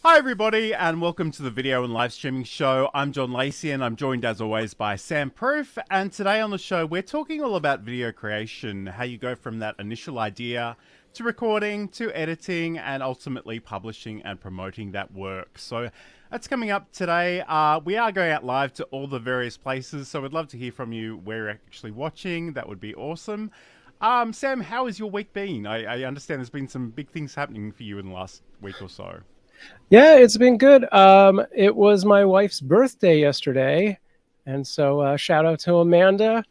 Hi everybody and welcome to the video and live streaming show. I'm John Lacey and I'm joined as always by Sam Proof, and today on the show we're talking all about video creation, how you go from that initial idea to recording to editing and ultimately publishing and promoting that work. So that's coming up today. We are going out live to all the various places, so we'd love to hear from you where you're actually watching. That would be awesome. Sam, how has your week been? I understand there's been some big things happening for you in the last week or so. Yeah, it's been good. It was my wife's birthday yesterday, and so shout out to Amanda.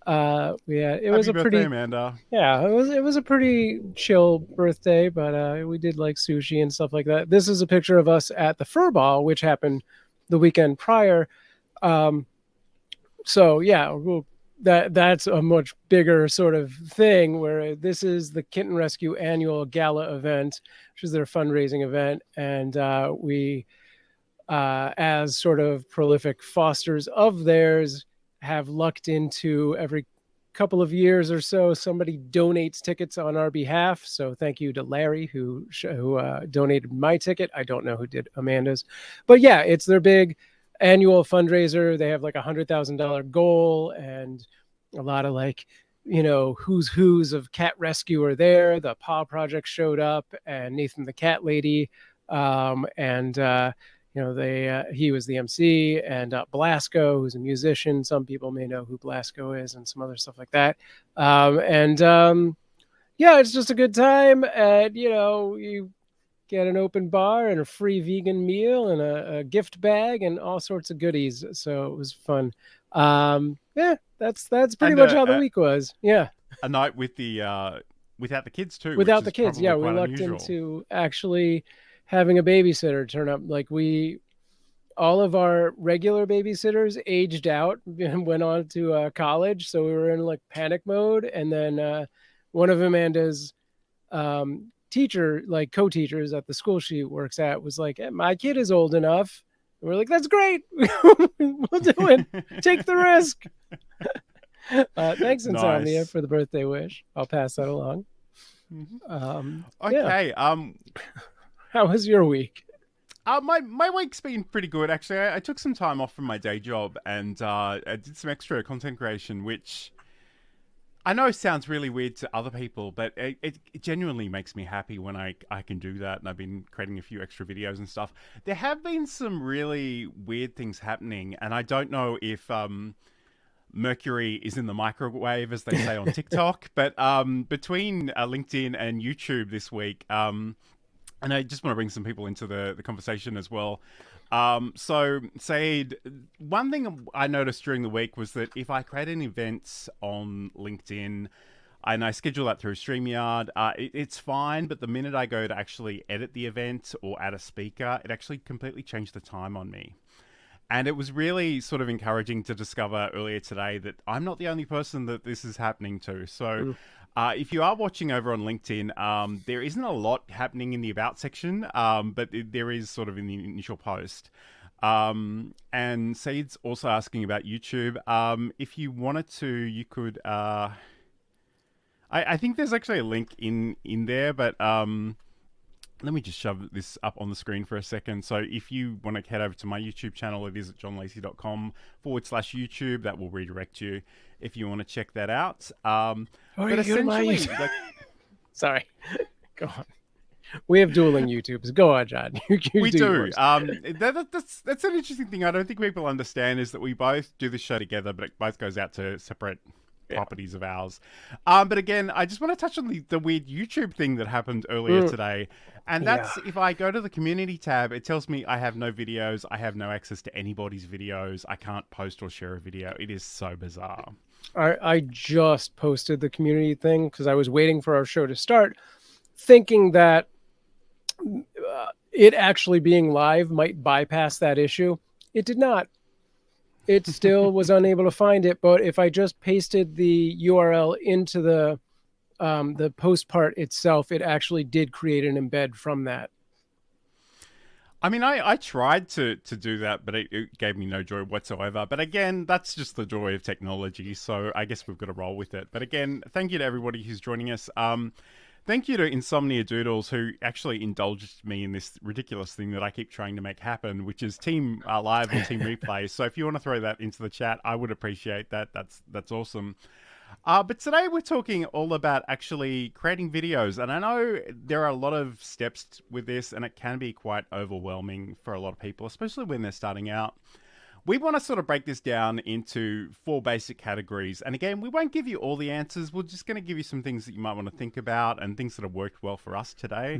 It was Happy a birthday, pretty Amanda. it was a pretty chill birthday, but we did like sushi and stuff like that. This is a picture of us at the Fur Ball, which happened the weekend prior. So yeah, that's a much bigger sort of thing, where this is the Kitten Rescue annual gala event, which is their fundraising event. And we, as sort of prolific fosters of theirs, have lucked into every couple of years or so, somebody donates tickets on our behalf. So thank you to Larry who donated my ticket. I don't know who did Amanda's, but yeah, it's their big annual fundraiser. They have like $100,000 goal, and a lot of who's of cat rescue are there. The Paw Project showed up, and Nathan the Cat Lady, he was the MC, and Blasco, who's a musician. Some people may know who Blasco is, and some other stuff like that. Yeah, it's just a good time, and you get an open bar and a free vegan meal and a gift bag and all sorts of goodies. So it was fun. Yeah, that's pretty much how the week was. Yeah. A night with the without the kids too. Without the kids, yeah, we lucked unusual. into actually having a babysitter turn up. Like all of our regular babysitters aged out and went on to college, so we were in like panic mode. And then one of Amanda's co-teachers at the school she works at was like, hey, my kid is old enough. And we're like, that's great. We'll do it. Take the risk. Thanks, Insomnia, Nice. for the birthday wish. I'll pass that along. Okay. Yeah. How was your week? My week's been pretty good actually. I took some time off from my day job and I did some extra content creation, which I know sounds really weird to other people, but it genuinely makes me happy when I can do that. And I've been creating a few extra videos and stuff. There have been some really weird things happening, and I don't know if Mercury is in the microwave, as they say on TikTok. But between LinkedIn and YouTube this week, and I just want to bring some people into the conversation as well. So, Said, one thing I noticed during the week was that if I create an event on LinkedIn and I schedule that through StreamYard, it's fine. But the minute I go to actually edit the event or add a speaker, it actually completely changed the time on me. And it was really sort of encouraging to discover earlier today that I'm not the only person that this is happening to. So if you are watching over on LinkedIn, there isn't a lot happening in the About section, but there is sort of in the initial post. And Said's also asking about YouTube. If you wanted to, you could... I think there's actually a link in there, but... let me just shove this up on the screen for a second. So if you want to head over to my YouTube channel, it is at johnlacey.com/YouTube. That will redirect you if you want to check that out. But essentially... Sorry. Go on. We have dueling YouTubes. Go on, John. We do. That's an interesting thing I don't think people understand, is that we both do this show together, but it both goes out to separate properties of ours. But again, I just want to touch on the weird YouTube thing that happened earlier today. And that's if I go to the community tab, it tells me I have no videos. I have no access to anybody's videos. I can't post or share a video. It is so bizarre. I just posted the community thing because I was waiting for our show to start, thinking that it actually being live might bypass that issue. It did not. It still was unable to find it, but if I just pasted the URL into the post part itself, it actually did create an embed from that. I mean, I tried to do that, but it gave me no joy whatsoever. But again, that's just the joy of technology, so I guess we've got to roll with it. But again, thank you to everybody who's joining us. Thank you to Insomnia Doodles, who actually indulged me in this ridiculous thing that I keep trying to make happen, which is Team Live or Team Replay. So if you want to throw that into the chat, I would appreciate that. That's awesome. But today we're talking all about actually creating videos. And I know there are a lot of steps with this, and it can be quite overwhelming for a lot of people, especially when they're starting out. We want to sort of break this down into 4 basic categories. And again, we won't give you all the answers. We're just going to give you some things that you might want to think about and things that have worked well for us today.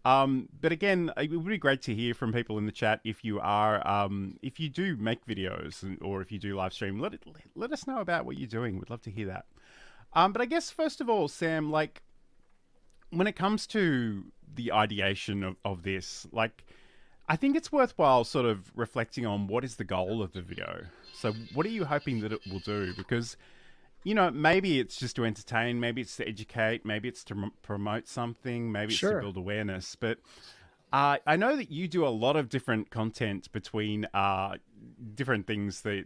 But again, it would be great to hear from people in the chat if you are, if you do make videos or if you do live stream, let us know about what you're doing. We'd love to hear that. But I guess first of all, Sam, like when it comes to the ideation of this, like I think it's worthwhile sort of reflecting on what is the goal of the video. So what are you hoping that it will do? Because, you know, maybe it's just to entertain, maybe it's to educate, maybe it's to promote something, maybe it's to build awareness. But I know that you do a lot of different content between different things that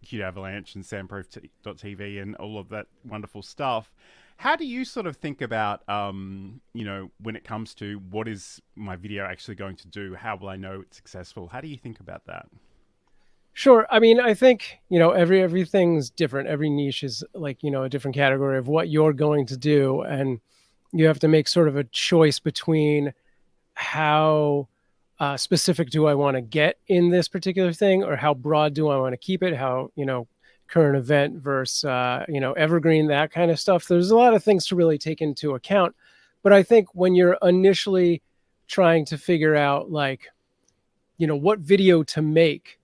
Qt Avalanche and Soundproof.tv and all of that wonderful stuff. How do you sort of think about, you know, when it comes to what is my video actually going to do? How will I know it's successful? How do you think about that? Sure. I mean, I think, you know, everything's different. Every niche is like, you know, a different category of what you're going to do. And you have to make sort of a choice between how specific do I want to get in this particular thing, or how broad do I want to keep it? How, you know, current event versus, you know, evergreen, that kind of stuff. There's a lot of things to really take into account. But I think when you're initially trying to figure out, like, you know, what video to make,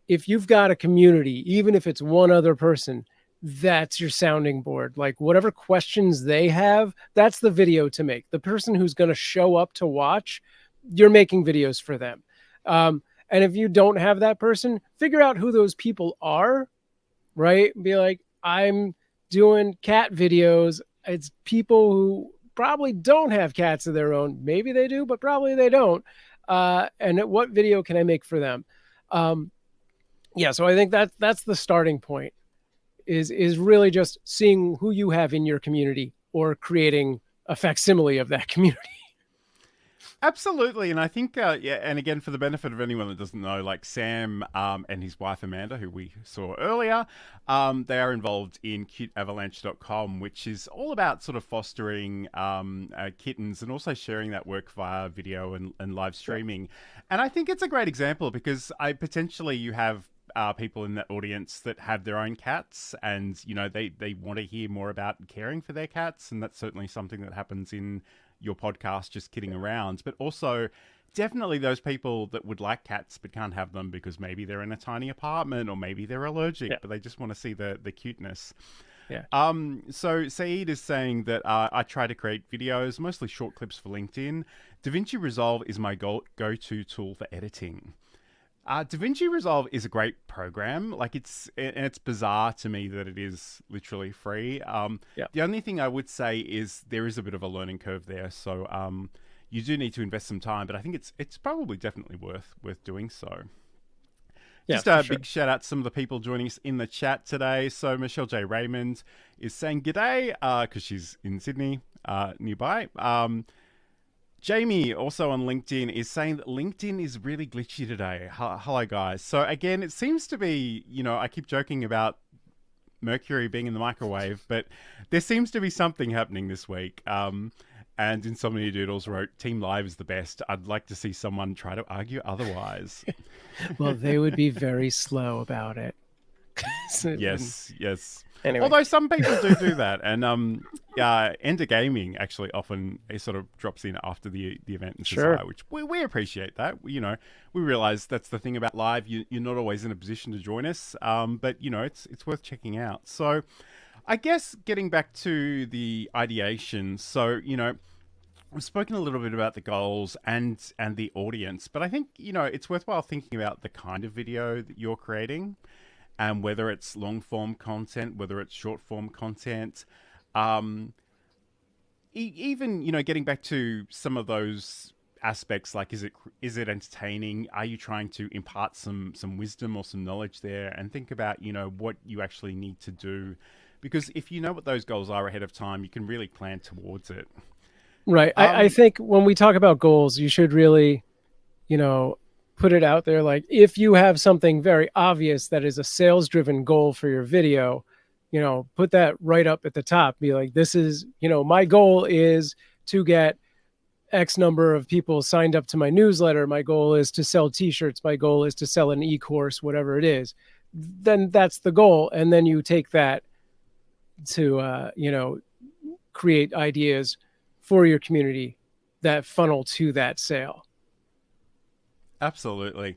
if you've got a community, even if it's one other person, that's your sounding board. Like whatever questions they have, that's the video to make. The person who's going to show up to watch, you're making videos for them. And if you don't have that person, figure out who those people are, right? Be like, I'm doing cat videos. It's people who probably don't have cats of their own. Maybe they do, but probably they don't. And what video can I make for them? Yeah, so I think that's the starting point, is really just seeing who you have in your community or creating a facsimile of that community. Absolutely. And I think, yeah, and again, for the benefit of anyone that doesn't know, like Sam and his wife Amanda, who we saw earlier, they are involved in cuteavalanche.com, which is all about sort of fostering kittens and also sharing that work via video and live streaming. And I think it's a great example because you have people in that audience that have their own cats, and you know they want to hear more about caring for their cats, and that's certainly something that happens in your podcast, Just Kidding Around. But also definitely those people that would like cats but can't have them because maybe they're in a tiny apartment or maybe they're allergic, but they just want to see the cuteness. So Saeed is saying that I try to create videos, mostly short clips for LinkedIn. DaVinci Resolve is my go-to tool for editing. DaVinci Resolve is a great program. Like it's bizarre to me that it is literally free. The only thing I would say is there is a bit of a learning curve there. So you do need to invest some time, but I think it's probably definitely worth doing so. Just a big shout out to some of the people joining us in the chat today. So Michelle J. Raymond is saying g'day because she's in Sydney nearby. Jamie, also on LinkedIn, is saying that LinkedIn is really glitchy today. Hello, guys. So again, it seems to be, you know, I keep joking about Mercury being in the microwave, but there seems to be something happening this week. And Insomnia Doodles wrote, Team Live is the best. I'd like to see someone try to argue otherwise. Well, they would be very slow about it. Yes. Anyway. Although some people do that, and Ender Gaming actually often sort of drops in after the event and says hi, which we appreciate that. You know, we realize that's the thing about live. You're not always in a position to join us, but you know, it's worth checking out. So, I guess getting back to the ideation. So, you know, we've spoken a little bit about the goals and the audience, but I think, you know, it's worthwhile thinking about the kind of video that you're creating. And whether it's long form content, whether it's short form content, even, you know, getting back to some of those aspects, like is it entertaining? Are you trying to impart some wisdom or some knowledge there? And think about, you know, what you actually need to do, because if you know what those goals are ahead of time, you can really plan towards it. Right. I Um, think when we talk about goals, you should really, you know, put it out there. Like if you have something very obvious that is a sales driven goal for your video, put that right up at the top. Be like, this is, my goal is to get X number of people signed up to my newsletter. My goal is to sell t-shirts. My goal is to sell an e-course, whatever it is. Then that's the goal. And then you take that to, create ideas for your community that funnel to that sale. Absolutely.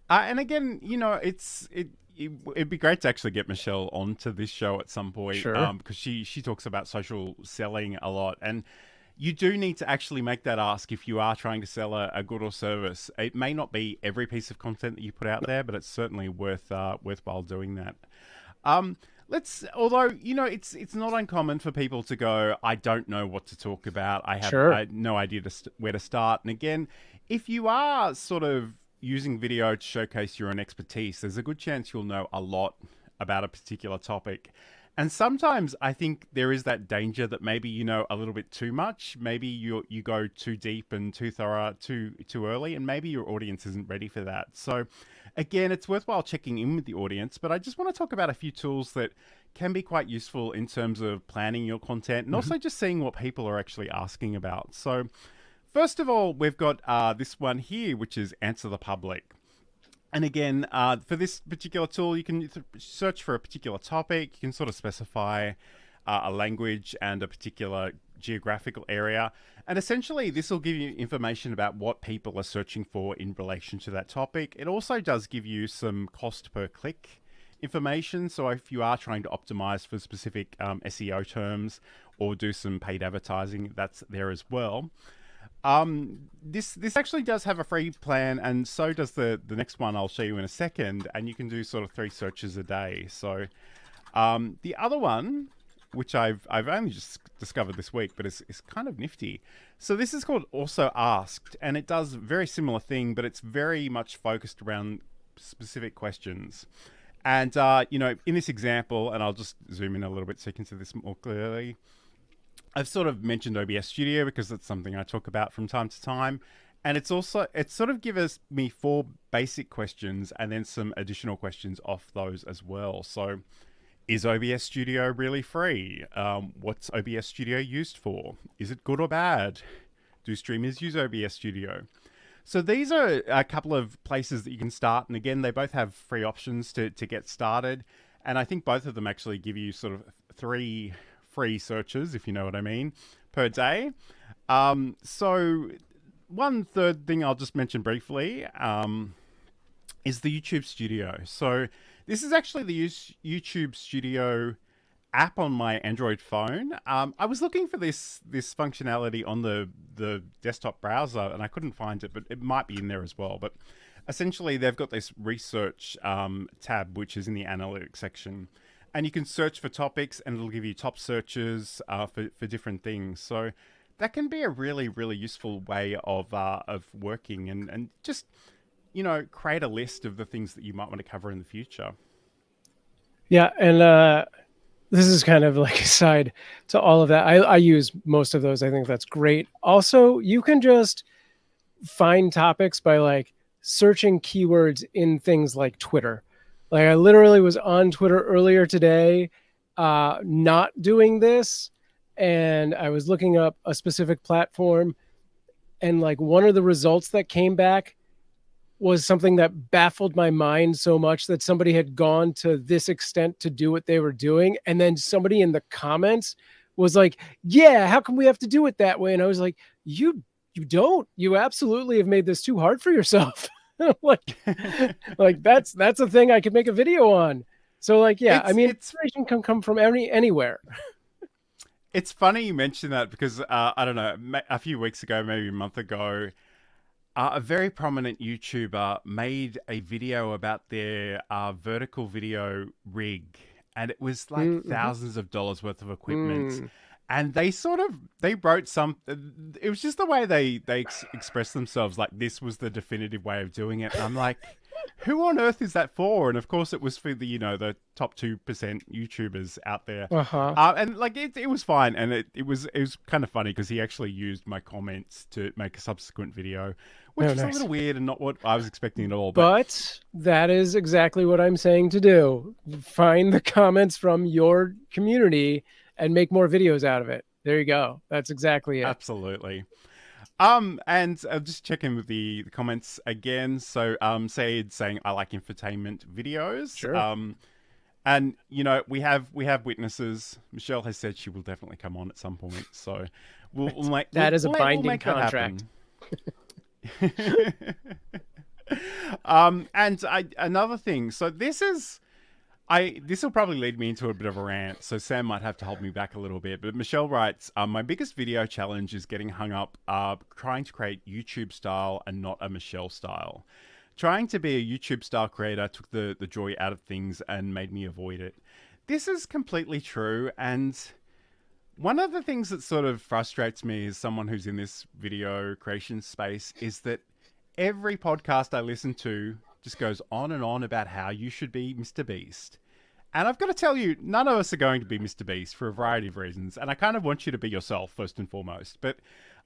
And again, it'd be great to actually get Michelle onto this show at some point, Sure. because she talks about social selling a lot, and you do need to actually make that ask if you are trying to sell a good or service. It may not be every piece of content that you put out there, but it's certainly worthwhile doing that. Although it's not uncommon for people to go, I don't know what to talk about. I have Sure. no idea where to start. And again, if you are sort of using video to showcase your own expertise, there's a good chance you'll know a lot about a particular topic. And sometimes I think there is that danger that maybe you know a little bit too much. Maybe you go too deep and too thorough too early, and maybe your audience isn't ready for that. So again, it's worthwhile checking in with the audience, but I just want to talk about a few tools that can be quite useful in terms of planning your content and also just seeing what people are actually asking about. So first of all, we've got this one here, which is Answer the Public. And again, for this particular tool, you can search for a particular topic. You can sort of specify a language and a particular geographical area. And essentially, this will give you information about what people are searching for in relation to that topic. It also does give you some cost per click information. So if you are trying to optimize for specific SEO terms or do some paid advertising, that's there as well. This actually does have a free plan, and so does the next one I'll show you in a second, and you can do sort of 3 searches a day. So the other one, which I've only just discovered this week, but it's kind of nifty. So this is called Also Asked, and it does a very similar thing, but it's very much focused around specific questions. And in this example, and I'll just zoom in a little bit so you can see this more clearly, I've sort of mentioned OBS Studio because it's something I talk about from time to time. And it's sort of gives me 4 basic questions and then some additional questions off those as well. So is OBS Studio really free? What's OBS Studio used for? Is it good or bad? Do streamers use OBS Studio? So these are a couple of places that you can start. And again, they both have free options to get started. And I think both of them actually give you sort of 3 free searches, if you know what I mean, per day. So one third thing I'll just mention briefly is the YouTube Studio. So this is actually the YouTube Studio app on my Android phone. I was looking for this functionality on the desktop browser and I couldn't find it, but it might be in there as well. But essentially, they've got this research tab, which is in the analytics section. And you can search for topics and it'll give you top searches for different things. So that can be a really, really useful way of working and just, create a list of the things that you might want to cover in the future. Yeah. And this is kind of like a side to all of that. I use most of those. I think that's great. Also, you can just find topics by like searching keywords in things like Twitter. Like I literally was on Twitter earlier today, not doing this, and I was looking up a specific platform, and like one of the results that came back was something that baffled my mind so much that somebody had gone to this extent to do what they were doing, and then somebody in the comments was like, "Yeah, how come we have to do it that way?" And I was like, "You don't. You absolutely have made this too hard for yourself." like that's a thing I could make a video on. So like, yeah, inspiration can come from anywhere. It's funny you mention that because I don't know, a few weeks ago, maybe a month ago, a very prominent YouTuber made a video about their vertical video rig, and it was like thousands of dollars worth of equipment. And they wrote it was just the way they expressed themselves, like this was the definitive way of doing it. And I'm like, who on earth is that for? And of course, it was for the the top 2% YouTubers out there. Uh-huh. And like it was fine, and it was kind of funny because he actually used my comments to make a subsequent video, which was a little weird and not what I was expecting at all. But that is exactly what I'm saying to do. Find the comments from your community and make more videos out of it. There you go. That's exactly it. Absolutely. And I'll just check in with the comments again. So, Said saying I like infotainment videos. Sure. And we have witnesses. Michelle has said she will definitely come on at some point. So we'll make that is a binding make contract. And another thing. So this will probably lead me into a bit of a rant, so Sam might have to hold me back a little bit. But Michelle writes, my biggest video challenge is getting hung up trying to create YouTube style and not a Michelle style. Trying to be a YouTube style creator took the joy out of things and made me avoid it. This is completely true, and one of the things that sort of frustrates me as someone who's in this video creation space is that every podcast I listen to just goes on and on about how you should be Mr. Beast. And I've got to tell you, none of us are going to be Mr. Beast for a variety of reasons. And I kind of want you to be yourself first and foremost. But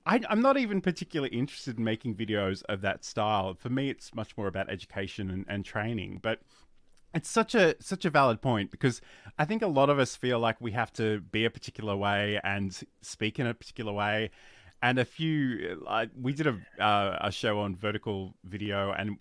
I'm not even particularly interested in making videos of that style. For me, it's much more about education and training. But it's such a valid point, because I think a lot of us feel like we have to be a particular way and speak in a particular way. And we did a show on vertical video, and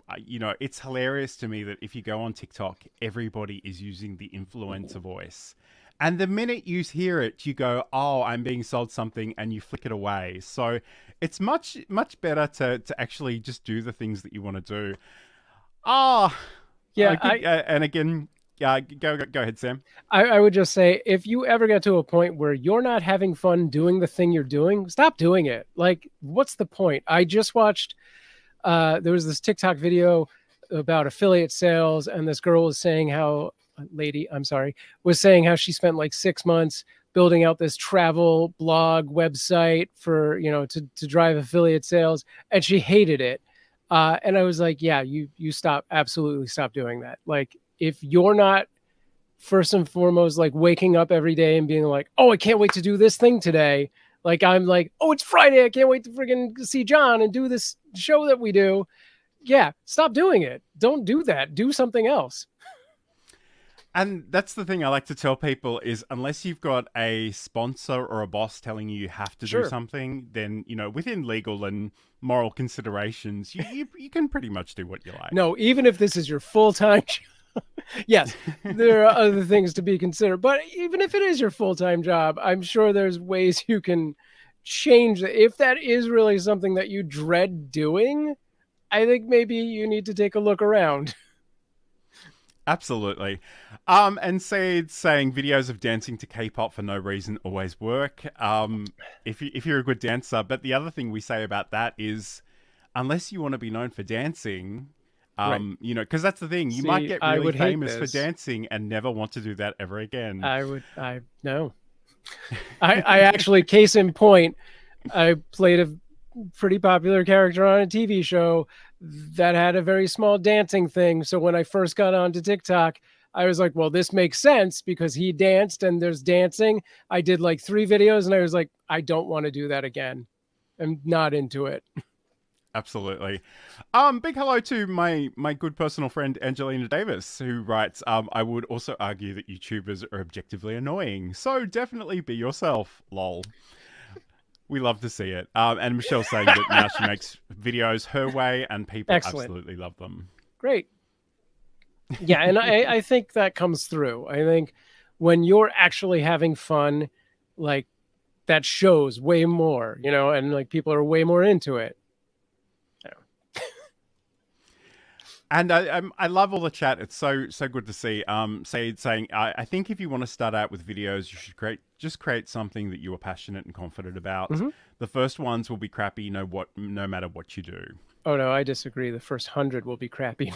it's hilarious to me that if you go on TikTok, everybody is using the influencer voice. And the minute you hear it, you go, oh, I'm being sold something, and you flick it away. So it's much better to actually just do the things that you want to do. Yeah. And again, go ahead, Sam. I would just say, if you ever get to a point where you're not having fun doing the thing you're doing, stop doing it. Like, what's the point? I just watched, there was this TikTok video about affiliate sales, and this girl was saying was saying how she spent like 6 months building out this travel blog website for, to drive affiliate sales, and she hated it. And I was like, yeah, you absolutely stop doing that. Like, if you're not first and foremost, like, waking up every day and being like, oh, I can't wait to do this thing today. Like, I'm like, oh, it's Friday, I can't wait to friggin' see John and do this show that we do. Yeah, stop doing it. Don't do that. Do something else. And that's the thing I like to tell people is, unless you've got a sponsor or a boss telling you have to do something, then, within legal and moral considerations, you can pretty much do what you like. No, even if this is your full-time job, yes, there are other things to be considered. But even if it is your full-time job, I'm sure there's ways you can change it. If that is really something that you dread doing, I think maybe you need to take a look around. Absolutely. And Said's saying videos of dancing to K-pop for no reason always work. If you're a good dancer. But the other thing we say about that is, unless you want to be known for dancing, because that's the thing. You might get really famous for dancing and never want to do that ever again. No. I actually, case in point, I played a pretty popular character on a TV show that had a very small dancing thing. So when I first got onto TikTok, I was like, well, this makes sense because he danced and there's dancing. I did like 3 videos and I was like, I don't want to do that again. I'm not into it. Absolutely. Big hello to my good personal friend Angelina Davis, who writes, I would also argue that YouTubers are objectively annoying. So definitely be yourself, lol. We love to see it. And Michelle's saying that now she makes videos her way and people absolutely love them. Great. Yeah, and I think that comes through. I think when you're actually having fun, like, that shows way more, and like people are way more into it. And I love all the chat. It's so good to see. Said saying, I think if you want to start out with videos, you should create something that you are passionate and confident about. Mm-hmm. The first ones will be crappy, no matter what you do. Oh no, I disagree. The first 100 will be crappy.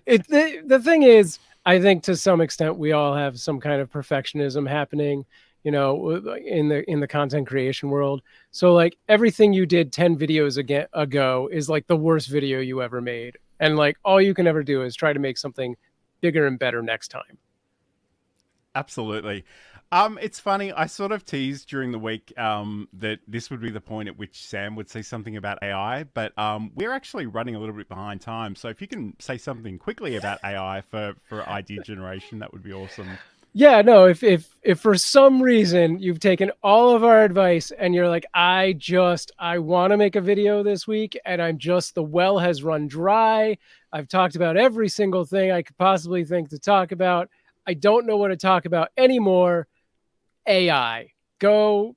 The thing is, I think to some extent we all have some kind of perfectionism happening. in the content creation world. So like everything you did 10 videos ago is like the worst video you ever made. And like all you can ever do is try to make something bigger and better next time. Absolutely. It's funny. I sort of teased during the week that this would be the point at which Sam would say something about AI, but we're actually running a little bit behind time. So if you can say something quickly about AI for idea generation, that would be awesome. Yeah, no, if for some reason you've taken all of our advice and you're like, I want to make a video this week and the well has run dry. I've talked about every single thing I could possibly think to talk about. I don't know what to talk about anymore. AI. Go,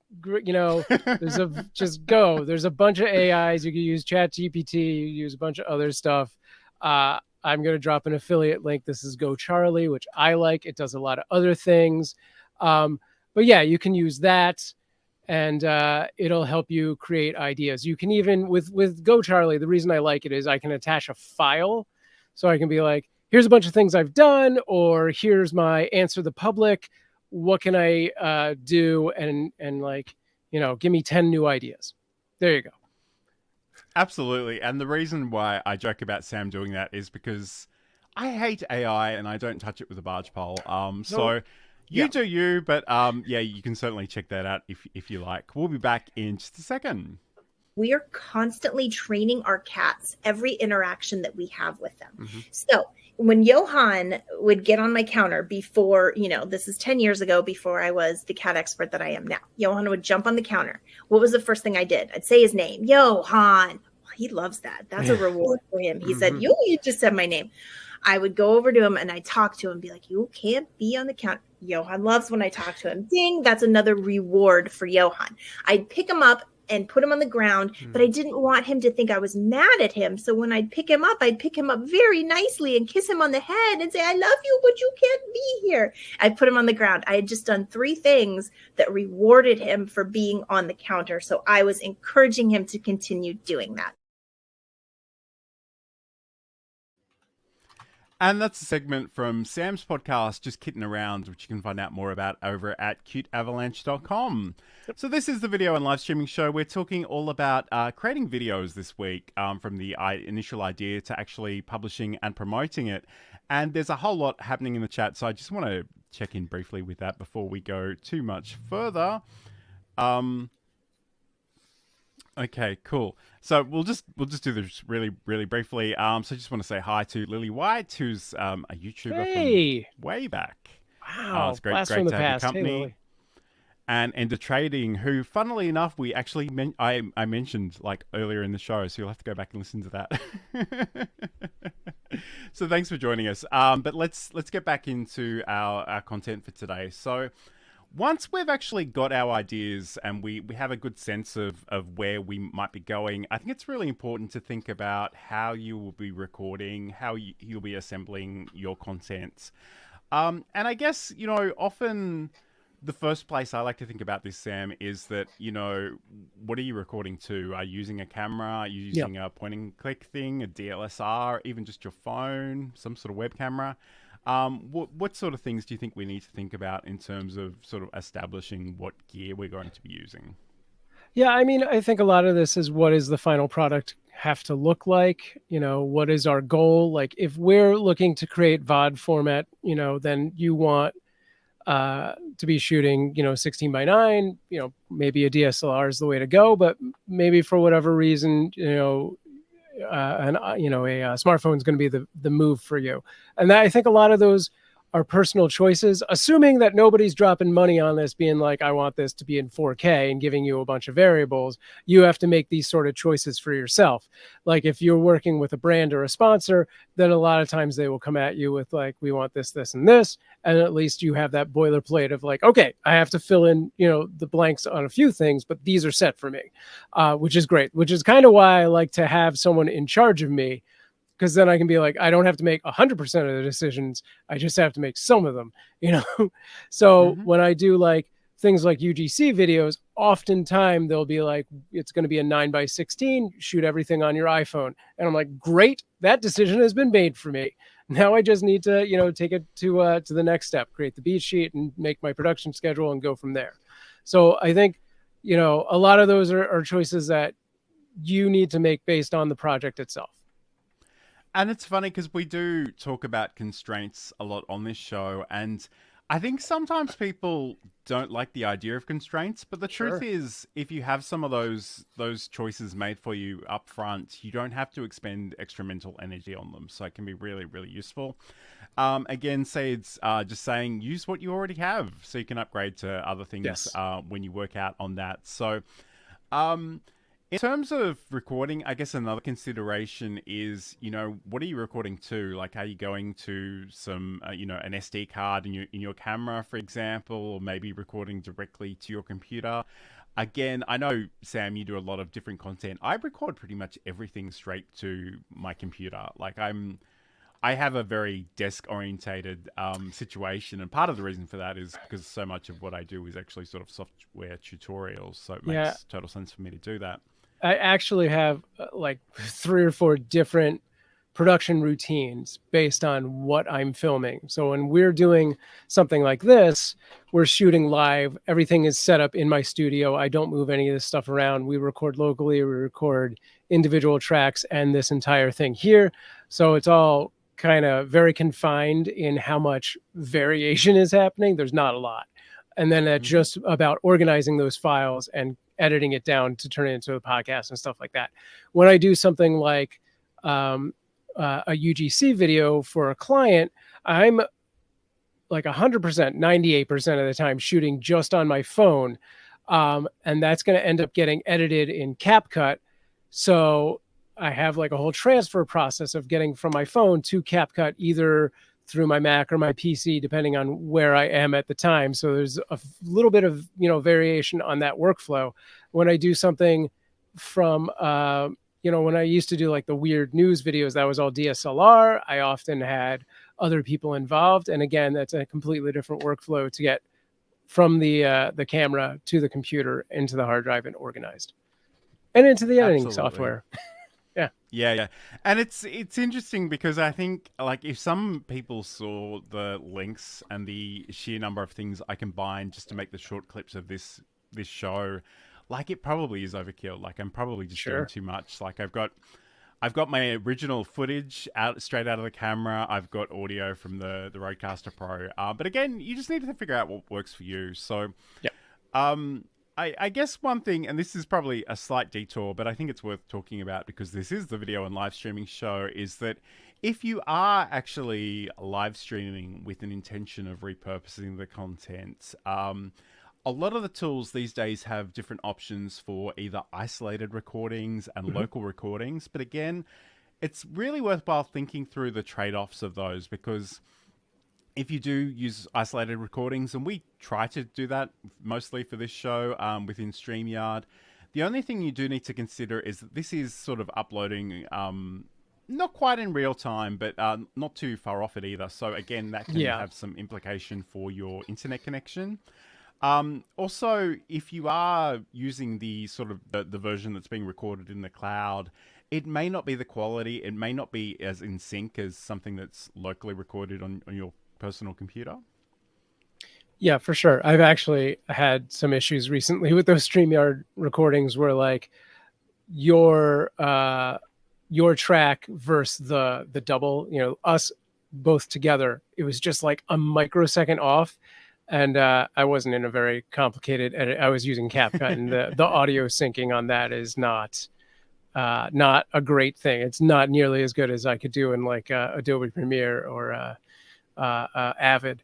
just go. There's a bunch of AIs. You can use ChatGPT, you use a bunch of other stuff. I'm going to drop an affiliate link. This is Go Charlie, which I like. It does a lot of other things. But yeah, you can use that and it'll help you create ideas. You can even, with Go Charlie, the reason I like it is I can attach a file. So I can be like, here's a bunch of things I've done, or here's my answer the public. What can I do? And like, give me 10 new ideas. There you go. Absolutely. And the reason why I joke about Sam doing that is because I hate AI and I don't touch it with a barge pole. So you do you, but yeah, you can certainly check that out if you like. We'll be back in just a second. We are constantly training our cats every interaction that we have with them. Mm-hmm. So when Johan would get on my counter before, this is 10 years ago, before I was the cat expert that I am now, Johan would jump on the counter. What was the first thing I did? I'd say his name, Johan. Well, he loves that. That's a reward for him. He said, you just said my name. I would go over to him and I'd talk to him and be like, you can't be on the counter. Johan loves when I talk to him. Ding, that's another reward for Johan. I'd pick him up and put him on the ground, but I didn't want him to think I was mad at him. So when I'd pick him up very nicely and kiss him on the head and say, I love you, but you can't be here. I'd put him on the ground. I had just done 3 things that rewarded him for being on the counter. So I was encouraging him to continue doing that. And that's a segment from Sam's podcast, Just Kidding Around, which you can find out more about over at cuteavalanche.com. So this is the video and live streaming show. We're talking all about creating videos this week, from the initial idea to actually publishing and promoting it. And there's a whole lot happening in the chat, so I just want to check in briefly with that before we go too much further. Okay, cool. So we'll just do this really, really briefly. So I just want to say hi to Lily White, who's a YouTuber from way back. Wow, it's great to have your company. Hey, and Ender Trading, who, funnily enough, we actually I mentioned like earlier in the show, so you'll have to go back and listen to that. So thanks for joining us. But let's get back into our content for today. So once we've actually got our ideas and we have a good sense of where we might be going, I think it's really important to think about how you will be recording, how you'll be assembling your content. And I guess, often the first place I like to think about this, Sam, is that, what are you recording to? Are you using a camera? Are you using a point and click thing, a DSLR, even just your phone, some sort of web camera? What sort of things do you think we need to think about in terms of sort of establishing what gear we're going to be using? Yeah, I mean, I think a lot of this is, what is the final product have to look like? What is our goal? Like, if we're looking to create VOD format, then you want to be shooting, 16:9, maybe a DSLR is the way to go, but maybe for whatever reason, a smartphone is going to be the move for you. And I think a lot of those are personal choices, assuming that nobody's dropping money on this, being like, I want this to be in 4K and giving you a bunch of variables. You have to make these sort of choices for yourself. Like if you're working with a brand or a sponsor, then a lot of times they will come at you with like, we want this, this, and this. And at least you have that boilerplate of like, okay, I have to fill in, the blanks on a few things, but these are set for me, which is great, which is kind of why I like to have someone in charge of me. Because then I can be like, I don't have to make 100% of the decisions. I just have to make some of them, So when I do like things like UGC videos, oftentimes they'll be like, it's going to be a 9:16, shoot everything on your iPhone. And I'm like, great, that decision has been made for me. Now I just need to, take it to the next step, create the beat sheet and make my production schedule and go from there. So I think, a lot of those are choices that you need to make based on the project itself. And it's funny because we do talk about constraints a lot on this show, and I think sometimes people don't like the idea of constraints, but the truth is, if you have some of those choices made for you up front, you don't have to expend extra mental energy on them. So it can be really, really useful. Again, say it's just saying use what you already have, so you can upgrade to other things when you work out on that. So, in terms of recording, I guess another consideration is, what are you recording to? Like, are you going to some, an SD card in your camera, for example, or maybe recording directly to your computer? Again, I know, Sam, you do a lot of different content. I record pretty much everything straight to my computer. Like, I have a very desk-orientated situation, and part of the reason for that is because so much of what I do is actually sort of software tutorials, so it makes total sense for me to do that. I actually have like 3 or 4 different production routines based on what I'm filming. So when we're doing something like this, we're shooting live. Everything is set up in my studio. I don't move any of this stuff around. We record locally. We record individual tracks and this entire thing here. So it's all kind of very confined in how much variation is happening. There's not a lot. And then it's just about organizing those files and editing it down to turn it into a podcast and stuff like that. When I do something like a UGC video for a client, I'm like 100%, 98% of the time shooting just on my phone. And that's going to end up getting edited in CapCut. So I have like a whole transfer process of getting from my phone to CapCut, either through my Mac or my PC, depending on where I am at the time. So there's a little bit of, variation on that workflow. When I do something from, when I used to do like the weird news videos, that was all DSLR. I often had other people involved. And again, that's a completely different workflow to get from the camera to the computer into the hard drive and organized and into the editing software. Yeah. And it's interesting because I think, like, if some people saw the links and the sheer number of things I combine just to make the short clips of this show, like, it probably is overkill. Like, I'm probably just doing too much. Like, I've got my original footage straight out of the camera. I've got audio from the Rodecaster Pro. But again, you just need to figure out what works for you. So, I guess one thing, and this is probably a slight detour, but I think it's worth talking about because this is the video and live streaming show, is that if you are actually live streaming with an intention of repurposing the content, a lot of the tools these days have different options for either isolated recordings and local recordings. But again, it's really worthwhile thinking through the trade-offs of those, because if you do use isolated recordings, and we try to do that mostly for this show within StreamYard, the only thing you do need to consider is that this is sort of uploading not quite in real time, but not too far off it either. So again, that can have some implication for your internet connection. Also, if you are using the sort of the version that's being recorded in the cloud, it may not be the quality, it may not be as in sync as something that's locally recorded on your personal computer. Yeah, for sure. I've actually had some issues recently with those StreamYard recordings where like your track versus the double, us both together, it was just like a microsecond off. And I wasn't in a very complicated edit. I was using CapCut, and the audio syncing on that is not a great thing. It's not nearly as good as I could do in like Adobe Premiere or Avid.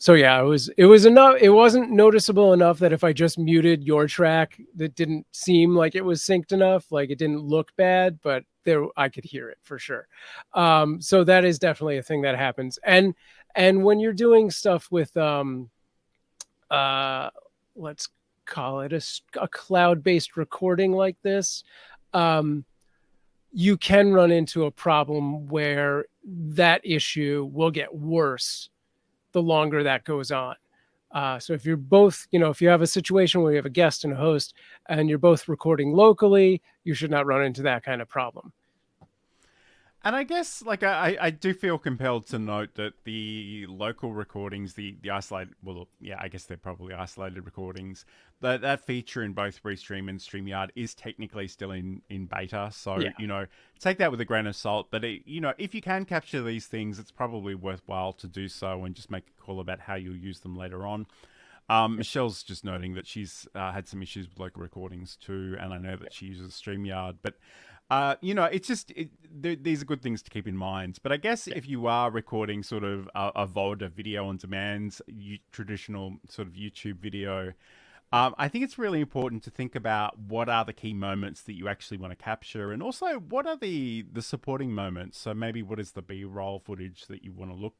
So yeah, it was enough. It wasn't noticeable enough that if I just muted your track, that didn't seem like it was synced enough. Like, it didn't look bad, but I could hear it for sure. So that is definitely a thing that happens. And when you're doing stuff with let's call it a cloud-based recording like this, you can run into a problem where that issue will get worse the longer that goes on. So if you're both, if you have a situation where you have a guest and a host and you're both recording locally, you should not run into that kind of problem. And I guess, like, I do feel compelled to note that the local recordings, the isolated, well, yeah, I guess they're probably isolated recordings, that feature in both Restream and StreamYard is technically still in beta. So, Yeah. you know, take that with a grain of salt. But, you know, if you can capture these things, it's probably worthwhile to do so and just make a call about how you'll use them later on. Michelle's just noting that she's had some issues with local recordings too, and I know that she uses StreamYard. But you know, it's just these are good things to keep in mind. But I guess if you are recording sort of a VOD, a video on demand, traditional sort of YouTube video, I think it's really important to think about what are the key moments that you actually want to capture, and also what are the supporting moments. So maybe what is the B-roll footage that you want to look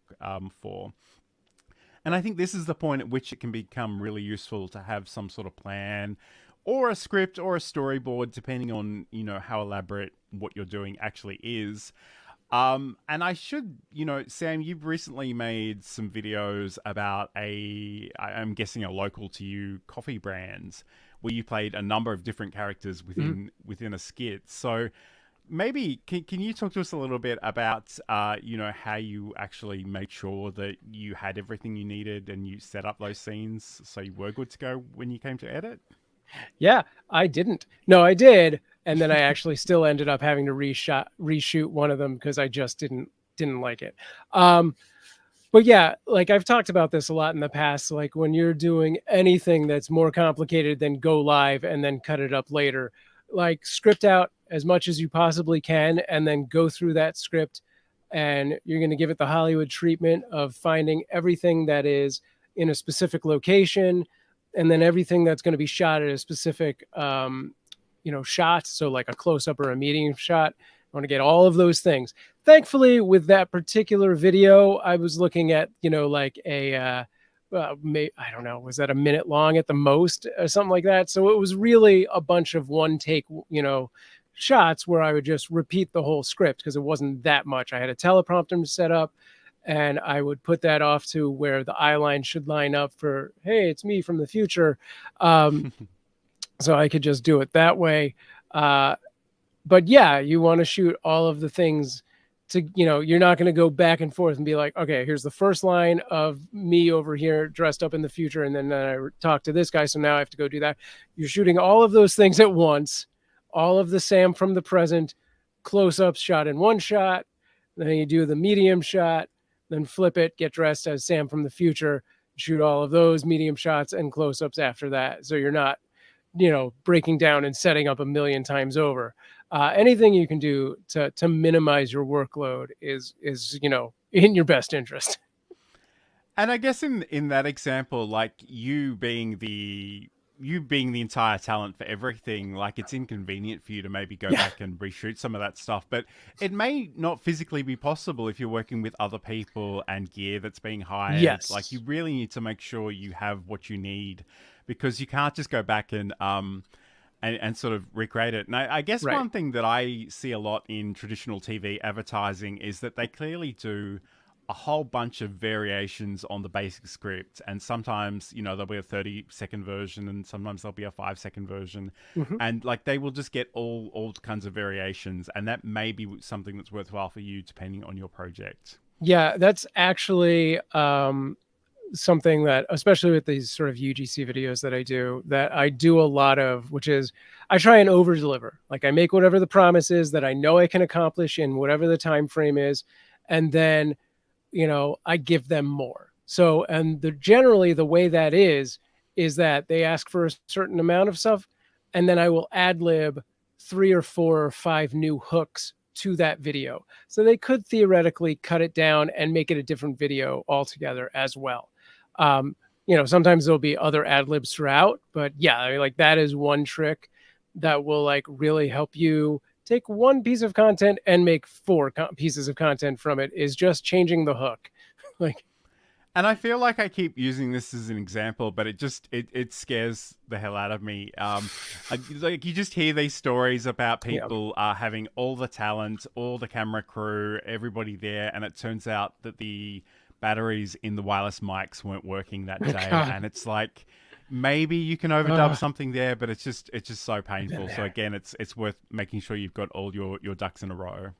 for. And I think this is the point at which it can become really useful to have some sort of plan or a script or a storyboard, depending on, you know, how elaborate what you're doing actually is. And I should, you know, Sam, you've recently made some videos about I'm guessing a local to you coffee brand, where you played a number of different characters within a skit. So maybe can you talk to us a little bit about you know, how you actually made sure that you had everything you needed and you set up those scenes so you were good to go when you came to edit? Yeah, I didn't. No, I did, and then I actually still ended up having to reshoot one of them because I just didn't like it. But yeah, like I've talked about this a lot in the past. Like when you're doing anything that's more complicated than go live and then cut it up later, like script out as much as you possibly can, and then go through that script, and you're going to give it the Hollywood treatment of finding everything that is in a specific location, and then everything that's going to be shot at a specific you know, shot. So like a close-up or a medium shot, I want to get all of those things. Thankfully, with that particular video, I was looking at, you know, like a I don't know, was that a minute long at the most or something like that? So it was really a bunch of one take, you know, shots where I would just repeat the whole script because it wasn't that much. I had a teleprompter set up, and I would put that off to where the eye line should line up for, hey, it's me from the future. So I could just do it that way. But yeah, you want to shoot all of the things to, you know, you're not going to go back and forth and be like, okay, here's the first line of me over here dressed up in the future, and then I talk to this guy, so now I have to go do that. You're shooting all of those things at once, all of the Sam from the present close-ups shot in one shot, then you do the medium shot, then flip it, get dressed as Sam from the future, shoot all of those medium shots and close-ups after that. So you're not, you know, breaking down and setting up a million times over. Anything you can do to minimize your workload is, you know, in your best interest. And I guess in that example, like you being the entire talent for everything, like it's inconvenient for you to maybe go back and reshoot some of that stuff. But it may not physically be possible if you're working with other people and gear that's being hired. Yes. Like you really need to make sure you have what you need, because you can't just go back and sort of recreate it. And I guess one thing that I see a lot in traditional TV advertising is that they clearly do a whole bunch of variations on the basic script. And sometimes, you know, there'll be a 30-second version, and sometimes there'll be a 5-second version. And like they will just get all kinds of variations. And that may be something that's worthwhile for you depending on your project. Yeah, that's actually something that, especially with these sort of UGC videos that I do a lot of, which is I try and over deliver. Like I make whatever the promise is that I know I can accomplish in whatever the time frame is, and then, you know, I give them more. So, and generally the way that is that they ask for a certain amount of stuff, and then I will ad lib 3 or 4 or 5 new hooks to that video. So they could theoretically cut it down and make it a different video altogether as well. You know, sometimes there'll be other ad libs throughout, but yeah, I mean, like that is one trick that will like really help you take one piece of content and make 4 pieces of content from it, is just changing the hook. Like, and I feel like I keep using this as an example, but it scares the hell out of me. Like you just hear these stories about people having all the talent, all the camera crew, everybody there, and it turns out that the batteries in the wireless mics weren't working that day. And it's like, maybe you can overdub something there, but it's just so painful. So again, it's worth making sure you've got all your ducks in a row.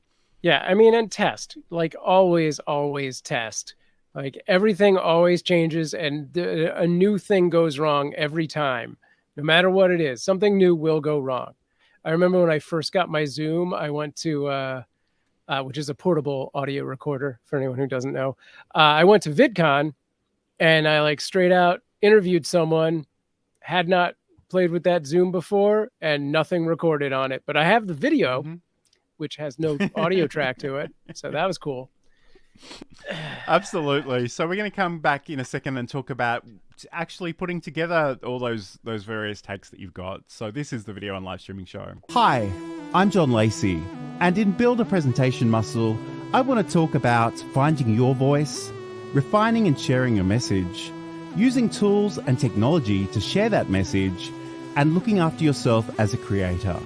Yeah, I mean, and test. Like always test. Like everything always changes, and a new thing goes wrong every time. No matter what it is, something new will go wrong. I remember when I first got my Zoom, I went to which is a portable audio recorder for anyone who doesn't know. I went to VidCon and I like straight out interviewed someone, had not played with that Zoom before, and nothing recorded on it. But I have the video, which has no audio track to it. So that was cool. Absolutely. So we're going to come back in a second and talk about actually putting together all those various takes that you've got. So this is the video and live streaming show. Hi, I'm John Lacey, and in Build a Presentation Muscle, I want to talk about finding your voice, refining and sharing your message, using tools and technology to share that message, and looking after yourself as a creator.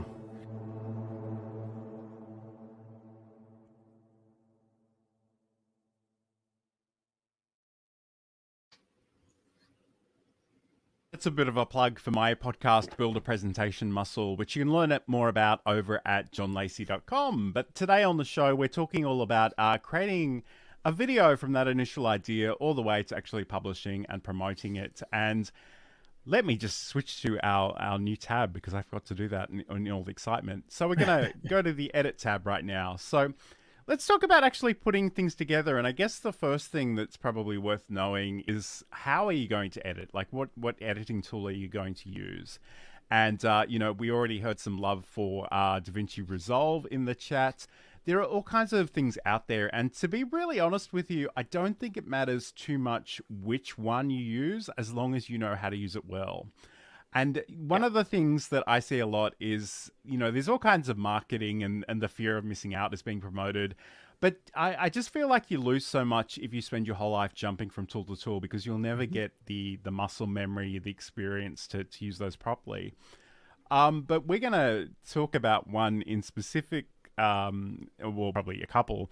It's a bit of a plug for my podcast, Build a Presentation Muscle, which you can learn more about over at johnlacey.com. But today on the show, we're talking all about creating a video from that initial idea all the way to actually publishing and promoting it. And let me just switch to our new tab because I forgot to do that in all the excitement. So we're going to go to the Edit tab right now. So let's talk about actually putting things together. And I guess the first thing that's probably worth knowing is how are you going to edit? Like what editing tool are you going to use? And, you know, we already heard some love for DaVinci Resolve in the chat. There are all kinds of things out there. And to be really honest with you, I don't think it matters too much which one you use as long as you know how to use it well. And one of the things that I see a lot is, you know, there's all kinds of marketing and the fear of missing out is being promoted. But I just feel like you lose so much if you spend your whole life jumping from tool to tool because you'll never get the muscle memory, the experience to use those properly. But we're going to talk about one in specific, well, probably a couple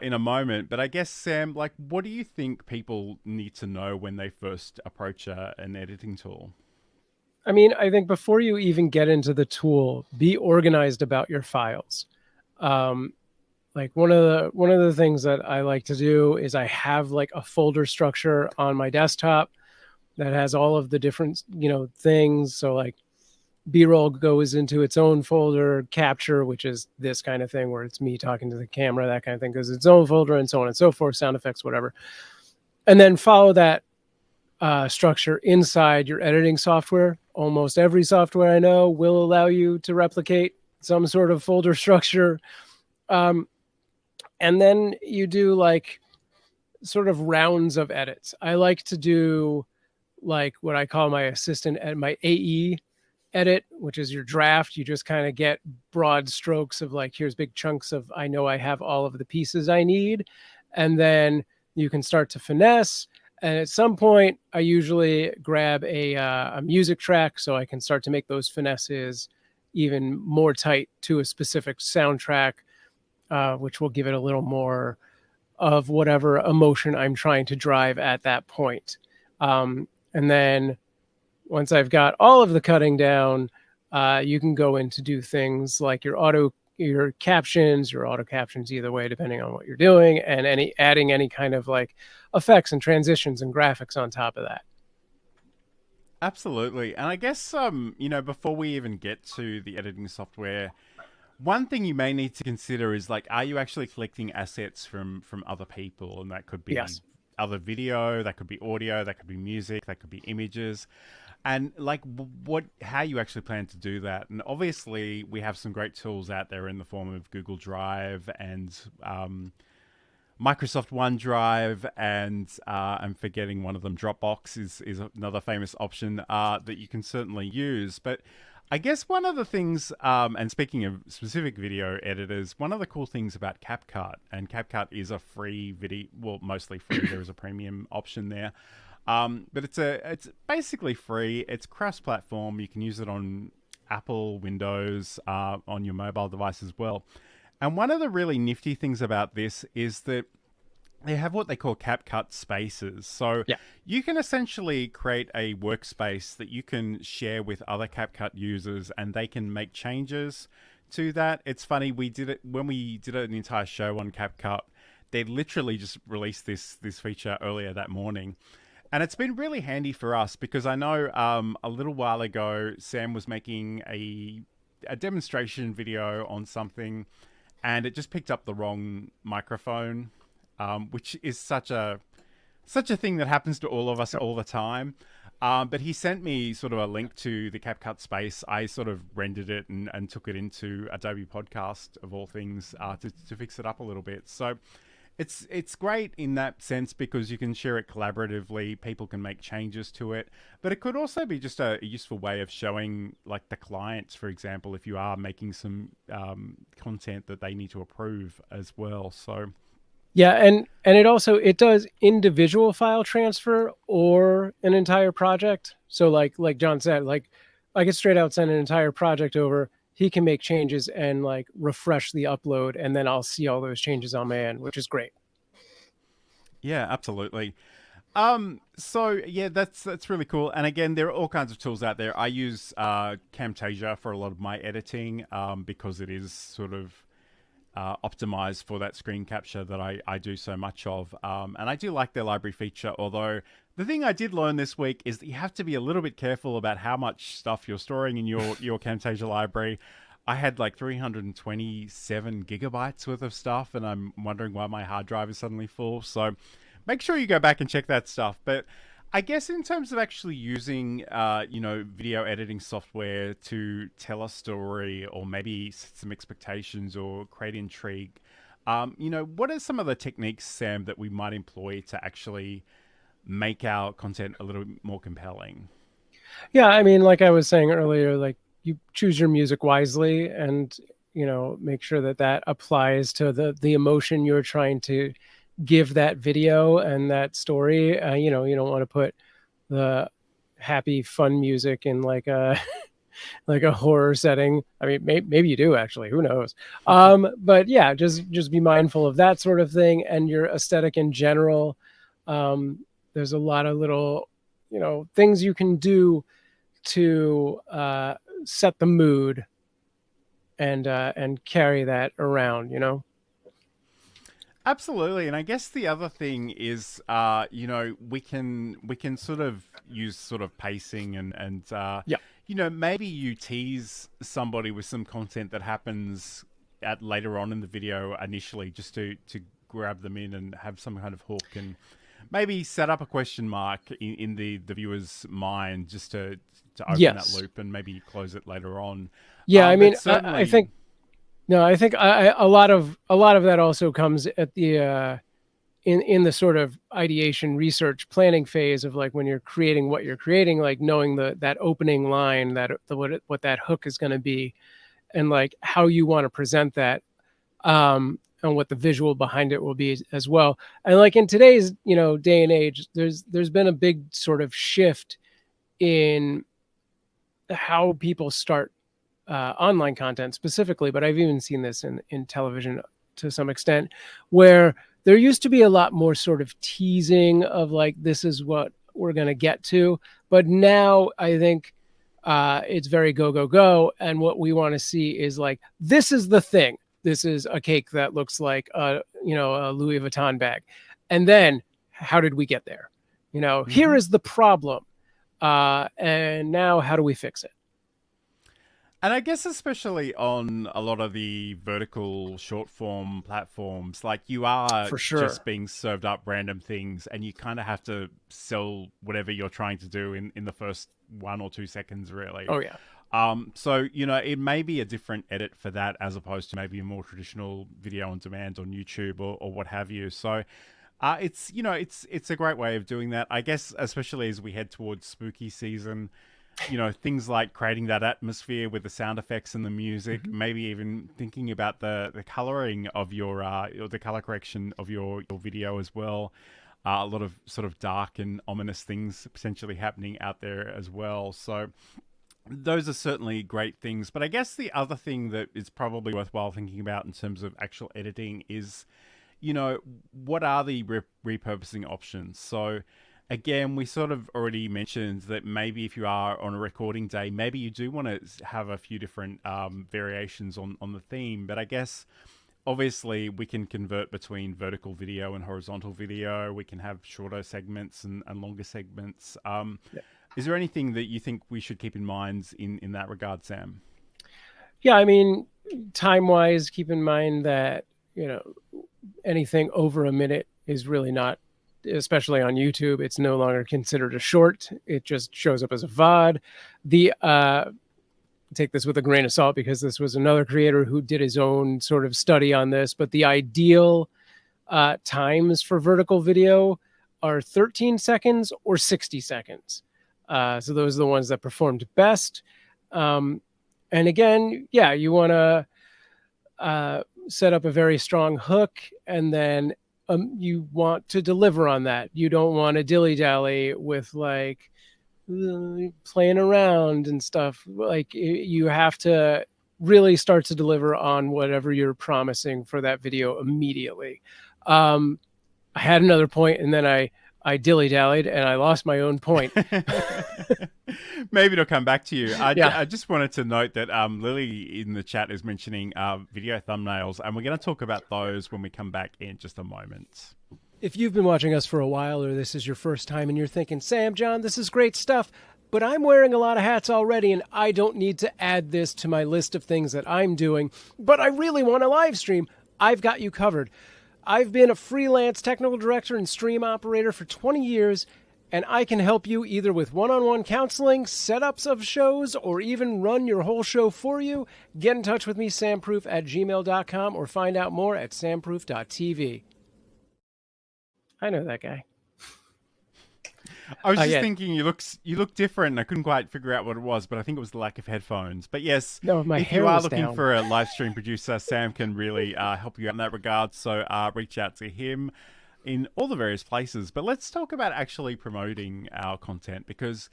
in a moment. But I guess, Sam, like, what do you think people need to know when they first approach an editing tool? I mean, I think before you even get into the tool, be organized about your files. Like one of the things that I like to do is I have like a folder structure on my desktop that has all of the different, you know, things. So like B-roll goes into its own folder, capture, which is this kind of thing where it's me talking to the camera, that kind of thing, goes its own folder, and so on and so forth, sound effects, whatever. And then follow that structure inside your editing software. Almost every software I know will allow you to replicate some sort of folder structure. And then you do like sort of rounds of edits. I like to do like what I call my assistant and my AE edit, which is your draft. You just kind of get broad strokes of like, here's big chunks of, I know I have all of the pieces I need. And then you can start to finesse. And at some point, I usually grab a music track so I can start to make those finesses even more tight to a specific soundtrack, which will give it a little more of whatever emotion I'm trying to drive at that point. And then once I've got all of the cutting down, you can go in to do things like your auto captions, either way, depending on what you're doing, and adding any kind of like effects and transitions and graphics on top of that. Absolutely. And I guess, you know, before we even get to the editing software, one thing you may need to consider is like, are you actually collecting assets from other people? And that could be other video, that could be audio, that could be music, that could be images. And like how you actually plan to do that. And obviously we have some great tools out there in the form of Google Drive and Microsoft OneDrive, and I'm forgetting one of them, Dropbox is another famous option that you can certainly use. But I guess one of the things, and speaking of specific video editors, one of the cool things about CapCut, and CapCut is a free video, well, mostly free, there is a premium option there. But it's basically free. It's cross-platform. You can use it on Apple, Windows, on your mobile device as well. And one of the really nifty things about this is that they have what they call CapCut spaces. So Yeah. you can essentially create a workspace that you can share with other CapCut users, and they can make changes to that. It's funny, we did it when we did an entire show on CapCut. They literally just released this feature earlier that morning. And it's been really handy for us because I know a little while ago, Sam was making a demonstration video on something, and it just picked up the wrong microphone, which is such a thing that happens to all of us all the time. But he sent me sort of a link to the CapCut space. I sort of rendered it and took it into Adobe Podcast, of all things, to fix it up a little bit. So it's great in that sense because you can share it collaboratively. People can make changes to it, but it could also be just a useful way of showing, like, the clients, for example, if you are making some content that they need to approve as well. So Yeah, and it does individual file transfer or an entire project. So like John said, like I could straight out send an entire project over. He can make changes and like refresh the upload, and then I'll see all those changes on my end, which is great. yeah, absolutely. So yeah, that's really cool. And again, there are all kinds of tools out there. I use Camtasia for a lot of my editing because it is sort of optimized for that screen capture that I do so much of. And I do like their library feature, although the thing I did learn this week is that you have to be a little bit careful about how much stuff you're storing in your Camtasia library. I had like 327 gigabytes worth of stuff, and I'm wondering why my hard drive is suddenly full. So make sure you go back and check that stuff. But I guess in terms of actually using, video editing software to tell a story or maybe set some expectations or create intrigue, what are some of the techniques, Sam, that we might employ to actually make our content a little bit more compelling? Yeah, I mean, like I was saying earlier, like you choose your music wisely and, make sure that applies to the emotion you're trying to give that video and that story. You don't want to put the happy, fun music in like a like a horror setting. I mean, maybe you do actually. Who knows? But yeah, just be mindful of that sort of thing and your aesthetic in general. There's a lot of little, things you can do to set the mood and carry that around. Absolutely, and I guess the other thing is, we can sort of use sort of pacing and maybe you tease somebody with some content that happens at later on in the video initially, just to grab them in and have some kind of hook, and maybe set up a question mark in the viewer's mind just to open that loop and maybe close it later on. Yeah, I mean, I think. No, I think a lot of that also comes at the in the sort of ideation, research, planning phase of like when you're creating what you're creating, like knowing that opening line, what that hook is going to be, and like how you want to present that, and what the visual behind it will be as well. And like in today's day and age, there's been a big sort of shift in how people start online content specifically, but I've even seen this in television to some extent, where there used to be a lot more sort of teasing of like, this is what we're going to get to. But now I think it's very go, go, go. And what we want to see is like, this is the thing. This is a cake that looks like a Louis Vuitton bag. And then how did we get there? Here is the problem. And now how do we fix it? And I guess especially on a lot of the vertical short form platforms, like you are just being served up random things, and you kind of have to sell whatever you're trying to do in the first 1 or 2 seconds, really. Oh, yeah. So, it may be a different edit for that as opposed to maybe a more traditional video on demand on YouTube or what have you. So it's a great way of doing that. I guess, especially as we head towards spooky season, things like creating that atmosphere with the sound effects and the music, maybe even thinking about the coloring of your the color correction of your video as well. A lot of sort of dark and ominous things potentially happening out there as well. So those are certainly great things. But I guess the other thing that is probably worthwhile thinking about in terms of actual editing is, you know, what are the repurposing options? So again, we sort of already mentioned that maybe if you are on a recording day, maybe you do want to have a few different variations on the theme. But I guess obviously we can convert between vertical video and horizontal video. We can have shorter segments and longer segments. Is there anything that you think we should keep in mind in that regard, Sam? Yeah, I mean, time-wise, keep in mind that, anything over a minute is really not, especially on YouTube, it's no longer considered a short. It just shows up as a VOD. Take this with a grain of salt because this was another creator who did his own sort of study on this, but the ideal times for vertical video are 13 seconds or 60 seconds. So those are the ones that performed best. And again, yeah, you want to set up a very strong hook, and then you want to deliver on that. You don't want to dilly-dally with like playing around and stuff. Like, you have to really start to deliver on whatever you're promising for that video immediately. I had another point, and then I dilly-dallied and I lost my own point. Maybe it'll come back to you. I just wanted to note that Lily in the chat is mentioning video thumbnails, and we're going to talk about those when we come back in just a moment. If you've been watching us for a while, or this is your first time and you're thinking, Sam, John, this is great stuff, but I'm wearing a lot of hats already and I don't need to add this to my list of things that I'm doing, but I really want to live stream, I've got you covered. I've been a freelance technical director and stream operator for 20 years, and I can help you either with one-on-one counseling, setups of shows, or even run your whole show for you. Get in touch with me, samproof@gmail.com, or find out more at samproof.tv. I know that guy. I was just thinking you look different, and I couldn't quite figure out what it was, but I think it was the lack of headphones. But yes, no, my if hair you are was looking down. for a live stream producer, Sam can really help you out in that regard. So reach out to him in all the various places. But let's talk about actually promoting our content, because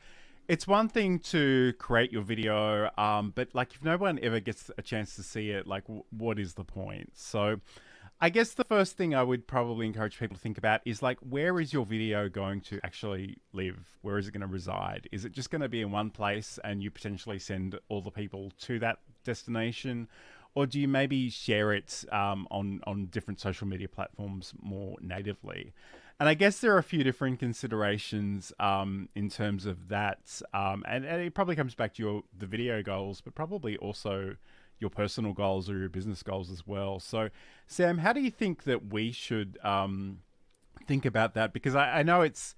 it's one thing to create your video, but like if no one ever gets a chance to see it, like what is the point? So I guess the first thing I would probably encourage people to think about is like, where is your video going to actually live? Where is it going to reside? Is it just going to be in one place and you potentially send all the people to that destination? Or do you maybe share it on different social media platforms more natively? And I guess there are a few different considerations in terms of that. And it probably comes back to the video goals, but probably also your personal goals or your business goals as well. So, Sam, how do you think that we should think about that? Because I know it's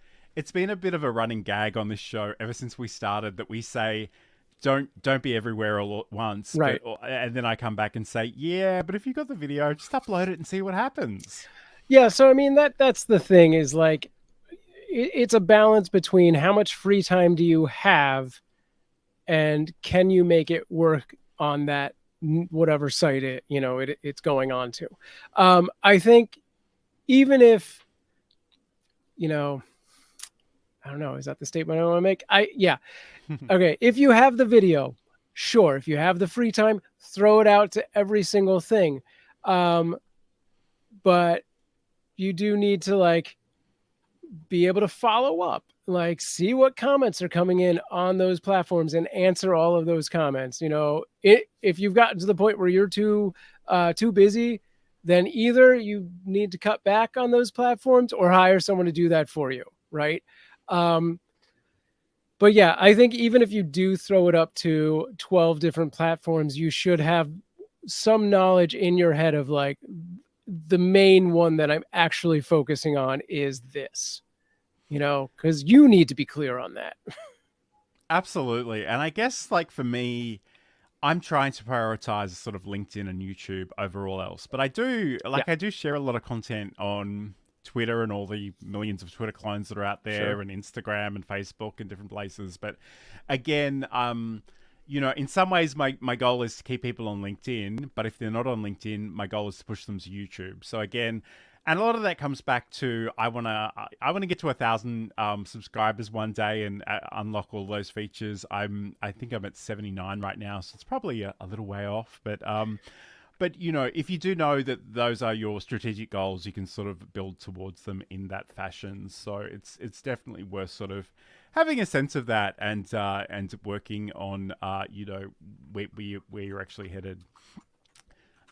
been a bit of a running gag on this show ever since we started that we say, don't be everywhere all at once. Right. And then I come back and say, yeah, but if you got the video, just upload it and see what happens. Yeah, so I mean, that's the thing is like, it's a balance between how much free time do you have and can you make it work on that whatever site it's going on to. I think even if, I don't know, is that the statement I want to make? Okay, if you have the video, sure. If you have the free time, throw it out to every single thing. But you do need to like be able to follow up, like see what comments are coming in on those platforms and answer all of those comments. If you've gotten to the point where you're too busy, then either you need to cut back on those platforms or hire someone to do that for you. Right. But yeah, I think even if you do throw it up to 12 different platforms, you should have some knowledge in your head of like, the main one that I'm actually focusing on is this, because you need to be clear on that. Absolutely. And I guess like for me, I'm trying to prioritize sort of LinkedIn and YouTube over all else. But I do share a lot of content on Twitter and all the millions of Twitter clones that are out there, sure, and Instagram and Facebook and different places. But again, in some ways, my goal is to keep people on LinkedIn, but if they're not on LinkedIn, my goal is to push them to YouTube. So again, and a lot of that comes back to I want to get to 1,000 subscribers one day and unlock all those features. I think I'm at 79 right now, so it's probably a little way off. But But, you know, if you do know that those are your strategic goals, you can sort of build towards them in that fashion. So it's definitely worth sort of having a sense of that and working on, you know, where you're actually headed.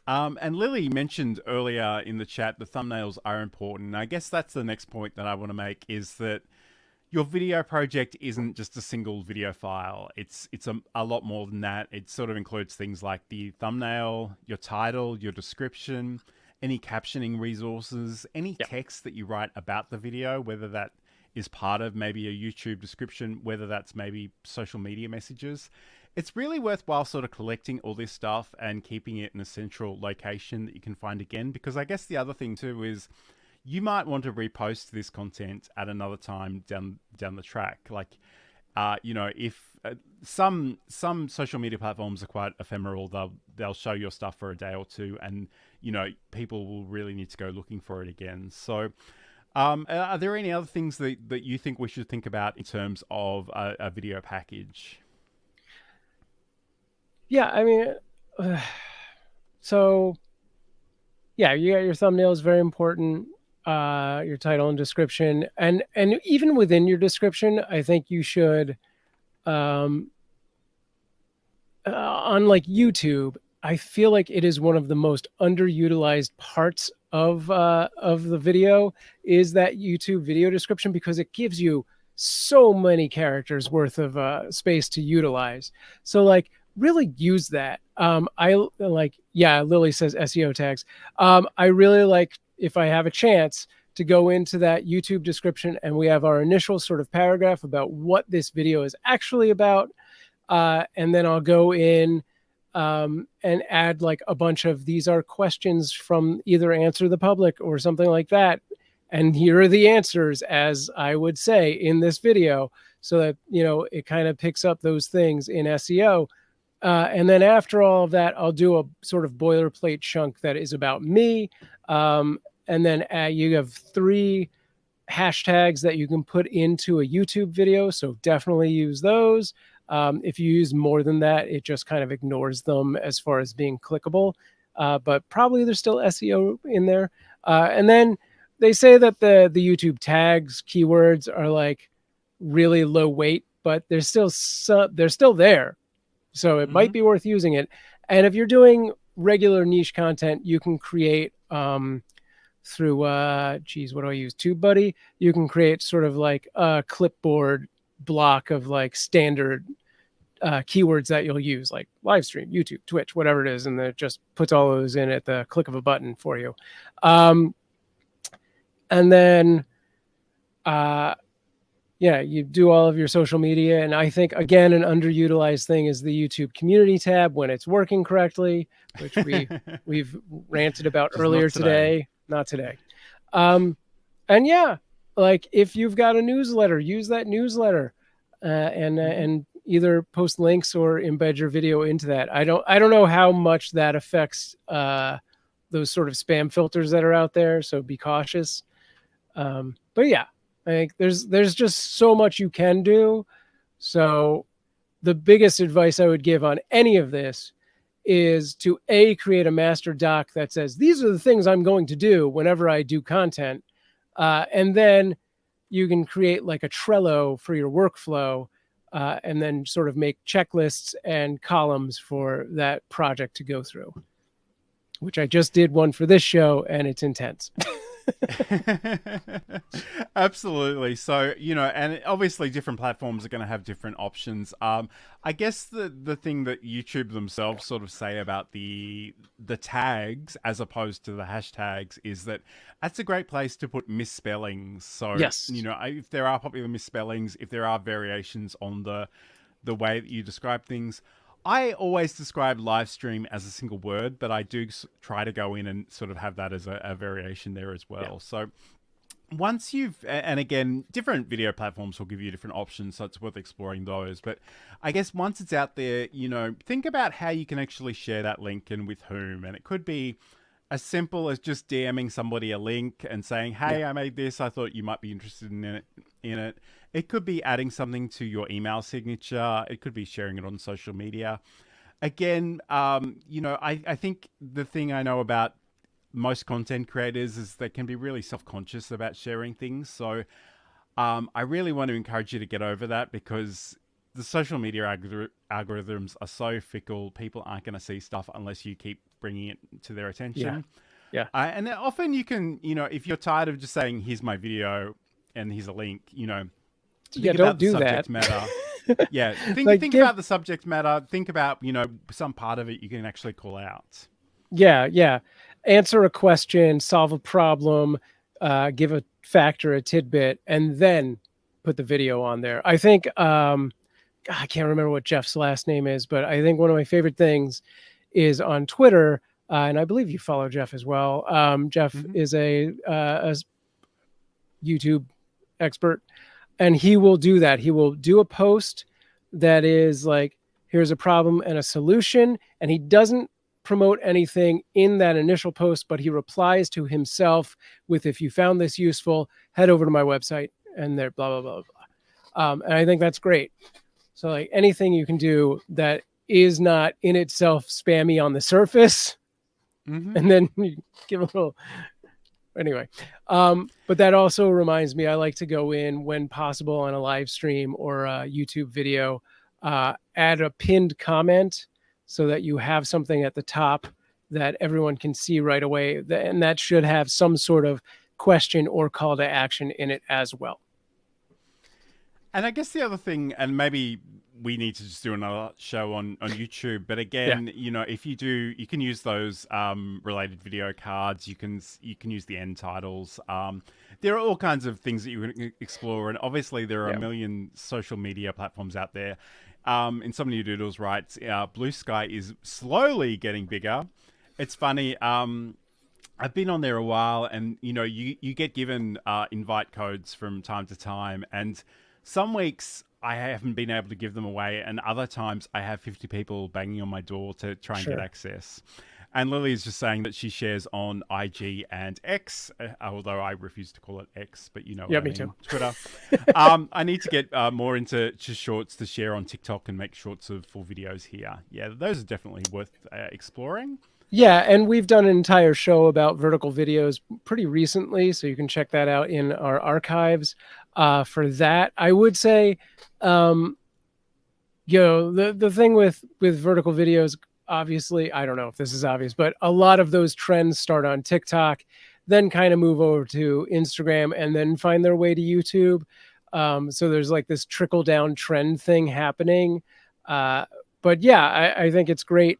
And Lily mentioned earlier in the chat the thumbnails are important. And I guess that's the next point that I want to make is that your video project isn't just a single video file. It's a lot more than that. It sort of includes things like the thumbnail, your title, your description, any captioning resources, any text that you write about the video, whether that is part of maybe a YouTube description, whether that's maybe social media messages. It's really worthwhile sort of collecting all this stuff and keeping it in a central location that you can find again, because I guess the other thing too is you might want to repost this content at another time down the track. Like, you know, if some social media platforms are quite ephemeral, they'll show your stuff for a day or two, and you know, people will really need to go looking for it again. So, are there any other things that you think we should think about in terms of a video package? Yeah, I mean, so yeah, you got your thumbnail is very important. Your title and description, and even within your description, I think you should, on like YouTube, I feel like it is one of the most underutilized parts of the video is that YouTube video description, because it gives you so many characters worth of space to utilize. So like really use that. I like, yeah, Lily says SEO tags. I really like, if I have a chance, to go into that YouTube description and we have our initial sort of paragraph about what this video is actually about. And then I'll go in and add like a bunch of, these are questions from either Answer the Public or something like that. And here are the answers, as I would say in this video, so that, you know, it kind of picks up those things in SEO. And then after all of that, I'll do a sort of boilerplate chunk that is about me. And then you have 3 hashtags that you can put into a YouTube video. So definitely use those. If you use more than that, it just kind of ignores them as far as being clickable. But probably there's still SEO in there. And then they say that the YouTube tags keywords are like really low weight, but they're still there. So it might be worth using it. And if you're doing regular niche content, you can create through, what do I use? TubeBuddy. You can create sort of like a clipboard block of like standard keywords that you'll use, like live stream, YouTube, Twitch, whatever it is. And it just puts all those in at the click of a button for you. And then, yeah, you do all of your social media. And I think, again, an underutilized thing is the YouTube community tab when it's working correctly, which we've ranted about earlier today. Not today. And yeah, like if you've got a newsletter, use that newsletter and either post links or embed your video into that. I don't know how much that affects those sort of spam filters that are out there. So be cautious. But yeah, I think there's just so much you can do. So the biggest advice I would give on any of this is to create a master doc that says, these are the things I'm going to do whenever I do content. And then you can create like a Trello for your workflow, and then sort of make checklists and columns for that project to go through, which I just did one for this show, and it's intense. Absolutely. So, you know, and obviously different platforms are going to have different options. I guess the thing that YouTube themselves sort of say about the tags as opposed to the hashtags is that that's a great place to put misspellings. So, yes, you know, if there are popular misspellings, if there are variations on the way that you describe things, I always describe live stream as a single word, but I do try to go in and sort of have that as a variation there as well. Yeah. So once and again, different video platforms will give you different options, so it's worth exploring those. But I guess once it's out there, you know, think about how you can actually share that link and with whom. And it could be as simple as just DMing somebody a link and saying, hey, I made this. I thought you might be interested in it. It could be adding something to your email signature. It could be sharing it on social media. again, I think the thing I know about most content creators is they can be really self-conscious about sharing things. So I really want to encourage you to get over that, because the social media algorithms are so fickle. People aren't going to see stuff unless you keep bringing it to their attention. Yeah. And often you can, if you're tired of just saying, here's my video and here's a link, think about the subject matter. Yeah. Think about the subject matter. Think about, some part of it you can actually call out. Yeah. Answer a question, solve a problem, give a fact or a tidbit, and then put the video on there. I think, I can't remember what Jeff's last name is, but I think one of my favorite things is on Twitter, and I believe you follow Jeff as well. Jeff is a YouTube expert, and he will do that. He will do a post that is like, here's a problem and a solution, and he doesn't promote anything in that initial post, but he replies to himself with, if you found this useful, head over to my website, and there, blah, blah, blah, blah. And I think that's great. So like anything you can do that is not in itself spammy on the surface, and then you give a little, anyway. But that also reminds me, I like to go in when possible on a live stream or a YouTube video, add a pinned comment so that you have something at the top that everyone can see right away. And that should have some sort of question or call to action in it as well. And I guess the other thing, and maybe we need to just do another show on YouTube, but again, if you do, you can use those related video cards. You can use the end titles. There are all kinds of things that you can explore, and obviously there are a million social media platforms out there. In some new doodles writes, Blue Sky is slowly getting bigger. It's funny. I've been on there a while, and you get given invite codes from time to time, and some weeks I haven't been able to give them away, and other times I have 50 people banging on my door to try and get access. And Lily is just saying that she shares on IG and X, although I refuse to call it X, but you know what I mean. Me too. Twitter. I need to get more into just shorts to share on TikTok and make shorts of full videos here. Yeah, those are definitely worth exploring. Yeah, and we've done an entire show about vertical videos pretty recently, so you can check that out in our archives. For that, I would say, the thing with vertical videos, obviously, I don't know if this is obvious, but a lot of those trends start on TikTok, then kind of move over to Instagram, and then find their way to YouTube. So there's like this trickle down trend thing happening. But yeah, I think it's great.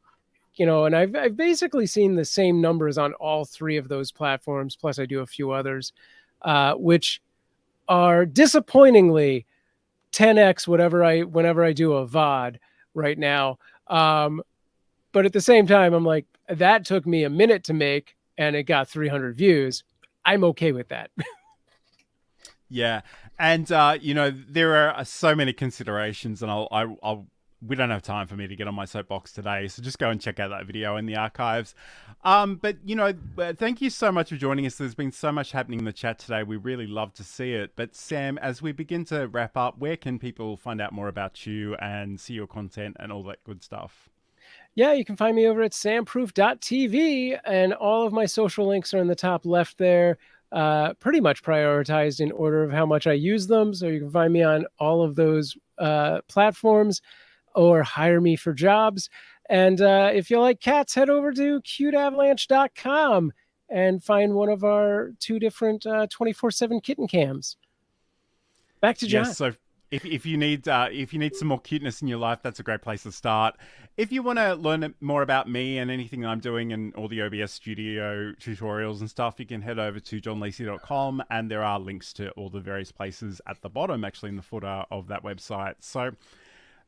And I've basically seen the same numbers on all three of those platforms. Plus I do a few others, which are disappointingly 10x whenever I do a VOD right now. But at the same time, I'm like, that took me a minute to make and it got 300 views. I'm okay with that. Yeah. And, there are so many considerations, and we don't have time for me to get on my soapbox today, so just go and check out that video in the archives. But thank you so much for joining us. There's been so much happening in the chat today. We really love to see it. But Sam, as we begin to wrap up, where can people find out more about you and see your content and all that good stuff? Yeah, you can find me over at samproof.tv, and all of my social links are in the top left there, pretty much prioritized in order of how much I use them. So you can find me on all of those platforms, or hire me for jobs. And if you like cats, head over to cuteavalanche.com and find one of our 2 different 24/7 kitten cams. Back to John. Yes, so if you need some more cuteness in your life, that's a great place to start. If you want to learn more about me and anything that I'm doing and all the OBS studio tutorials and stuff, you can head over to johnlacey.com, and there are links to all the various places at the bottom, actually in the footer of that website. So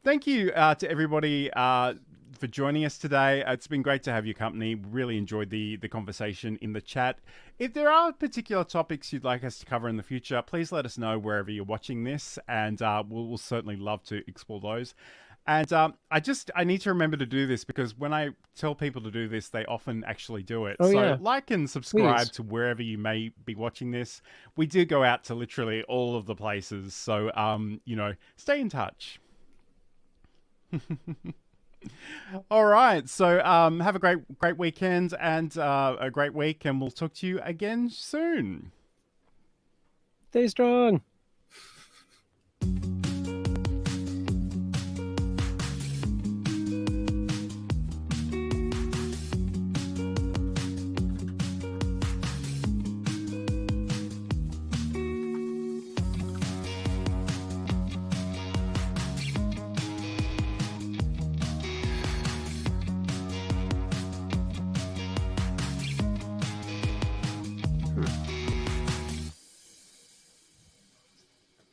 thank you to everybody for joining us today. It's been great to have your company. Really enjoyed the conversation in the chat. If there are particular topics you'd like us to cover in the future, please let us know wherever you're watching this, and we'll certainly love to explore those. And I need to remember to do this, because when I tell people to do this, they often actually do it. Like and subscribe to wherever you may be watching this. We do go out to literally all of the places. So, stay in touch. All right. So have a great weekend and a great week, and we'll talk to you again soon. Stay strong.